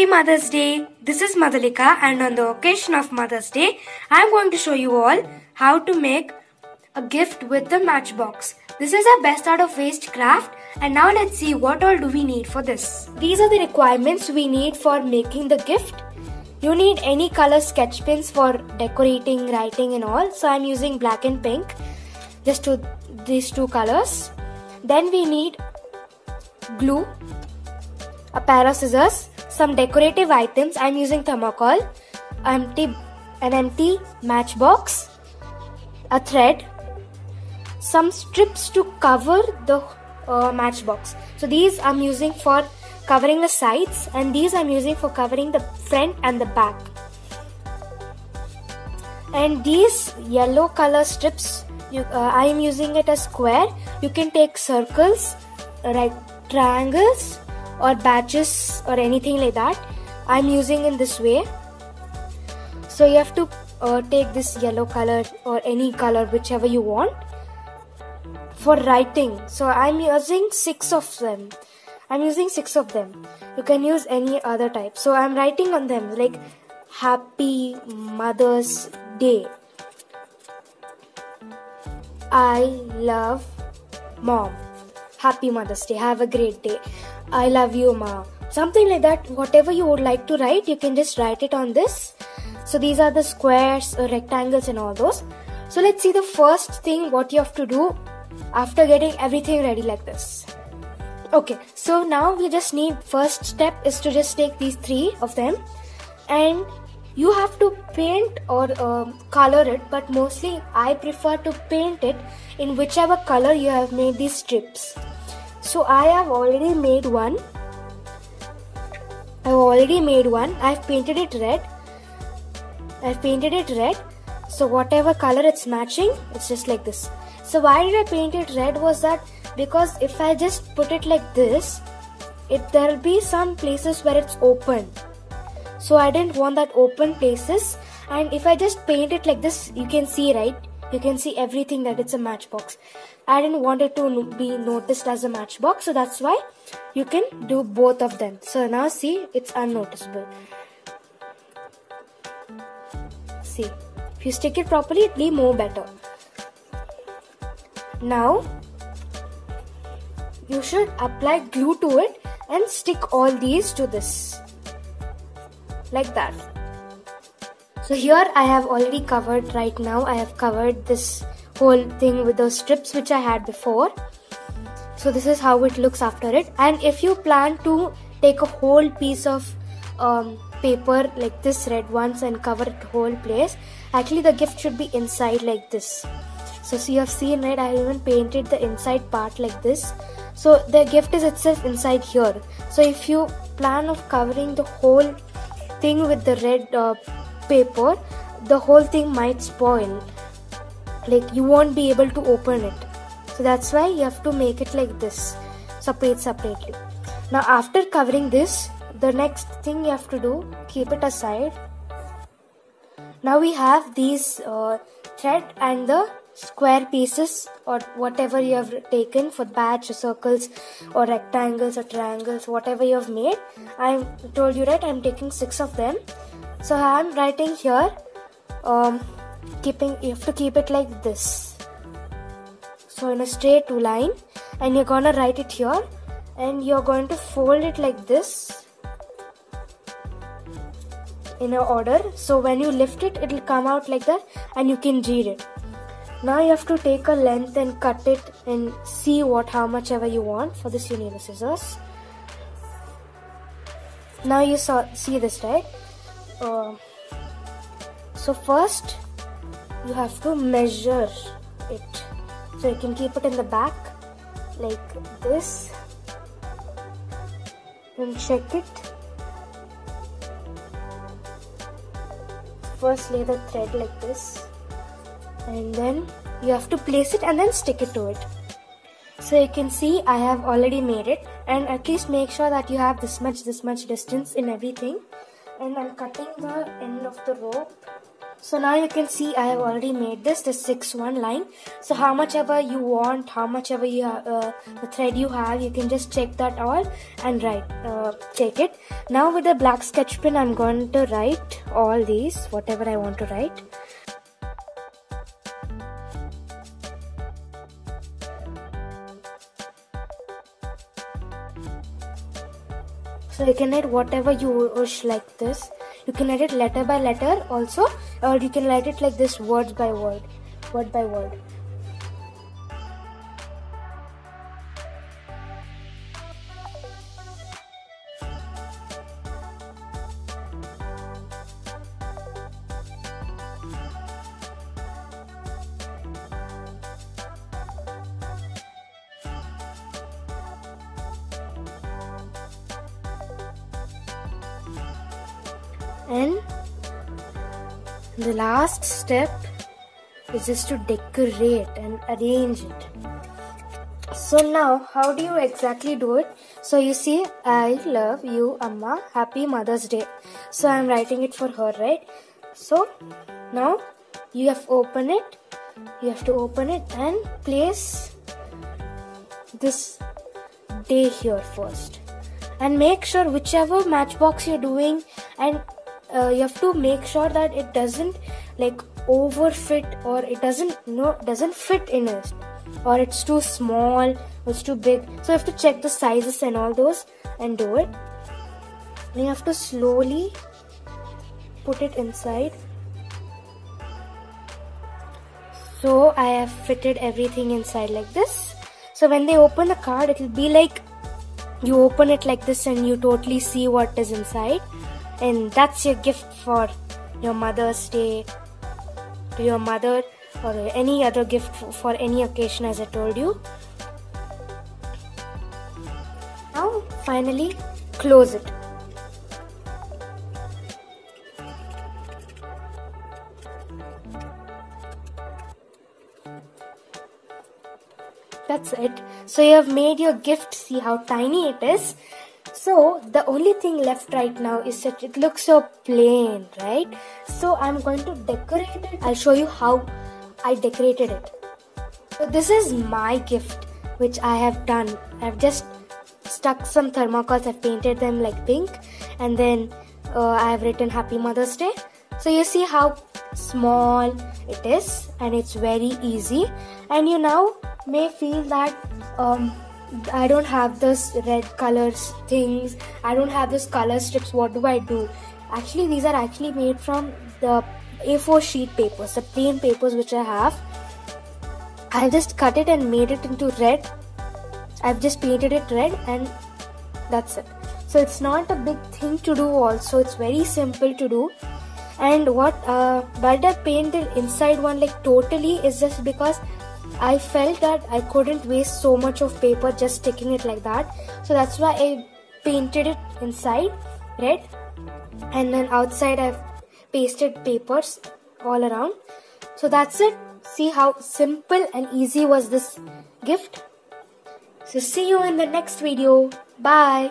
Happy Mother's Day! This is Madhulika, and on the occasion of Mother's Day, I am going to show you all how to make a gift with the matchbox. This is a best out of waste craft, and now let's see what all do we need for this. These are the requirements we need for making the gift. You need any color sketch pens for decorating, writing and all. So I am using black and pink, just these two colors. Then we need glue, a pair of scissors, some decorative items. I am using thermocol, an empty matchbox, a thread, some strips to cover the matchbox. So these I am using for covering the sides, and these I am using for covering the front and the back. And these yellow color strips, I am using it as square. You can take circles, like triangles or badges or anything like that. I am using in this way. So you have to take this yellow color or any color, whichever you want, for writing. So I am using 6 of them. You can use any other type. So I am writing on them like Happy Mother's Day, I love Mom, Happy Mother's Day, have a great day, I love you Ma, something like that. Whatever you would like to write, you can just write it on this. So these are the squares, rectangles and all those. So let's see the first thing what you have to do after getting everything ready like this. Okay, so now we just need, first step is to just take these 3 of them, and you have to paint or color it, but mostly I prefer to paint it in whichever color you have made these strips. So I have already made one. I've painted it red. So whatever color it's matching, it's just like this. So why did I paint it red was that because if I just put it like this, there will be some places where it's open. So I didn't want that open places, and if I just paint it like this, you can see, right? You can see everything that it's a matchbox. I didn't want it to be noticed as a matchbox, so that's why you can do both of them. So now see, it's unnoticeable. See, if you stick it properly, it'll be more better. Now you should apply glue to it and stick all these to this, like that. So here I have already covered, right now I have covered this whole thing with those strips which I had before. So this is how it looks after it. And if you plan to take a whole piece of paper like this red ones and cover it whole place, actually the gift should be inside like this. So see, you have seen, right, I have even painted the inside part like this. So the gift is itself inside here. So if you plan of covering the whole thing with the red paper, the whole thing might spoil. Like you won't be able to open it. So that's why you have to make it like this, separately. Now after covering this, the next thing you have to do, keep it aside. Now we have these thread and the square pieces or whatever you have taken for badge or circles or rectangles or triangles, whatever you have made. I told you, right, I am taking 6 of them. So I am writing here, you have to keep it like this. So in a straight line, and you're gonna write it here, and you're going to fold it like this in a order. So when you lift it, it'll come out like that, and you can read it. Now you have to take a length and cut it and see how much ever you want. For this you need a scissors. Now you see this, right? So first you have to measure it. So you can keep it in the back like this and check it. First lay the thread like this, and then you have to place it and then stick it to it. So you can see I have already made it, and at least make sure that you have this much distance in everything. And I'm cutting the end of the rope So now you can see I have already made this 6-1 line. So how much ever you want, how much ever you the thread you have, you can just check that all and write, take it. Now with the black sketch pen, I'm going to write all these, whatever I want to write. So you can write whatever you wish like this. You can write it letter by letter also, or you can write it like this, word by word. And the last step is just to decorate and arrange it. So now, how do you exactly do it? So you see, I love you, Amma, happy Mother's Day. So I'm writing it for her, right? So now you have to open it and place this day here first. And make sure whichever matchbox you're doing, and you have to make sure that it doesn't like overfit, or it doesn't fit in it, or it's too small or it's too big. So you have to check the sizes and all those and do it. And you have to slowly put it inside. So I have fitted everything inside like this. So when they open the card, it will be like you open it like this and you totally see what is inside. And that's your gift for your Mother's Day, to your mother, or any other gift for any occasion, as I told you. Now finally close it. That's it. So you have made your gift. See how tiny it is. So the only thing left right now is that it looks so plain, right? So I'm going to decorate it. I'll show you how I decorated it. So this is my gift which I have done. I've just stuck some thermocols. I've painted them like pink, and then I have written Happy Mother's Day. So you see how small it is, and it's very easy. And you now may feel that I don't have this red colors things, I don't have this color strips, what do I do? Actually, these are actually made from the A4 sheet papers, the plain papers which I have. I just cut it and made it into red. I've just painted it red, and that's it. So it's not a big thing to do also, it's very simple to do. And what but I painted inside one like totally is just because I felt that I couldn't waste so much of paper just sticking it like that. So that's why I painted it inside red, and then outside I've pasted papers all around. So that's it. See how simple and easy was this gift. So see you in the next video. Bye.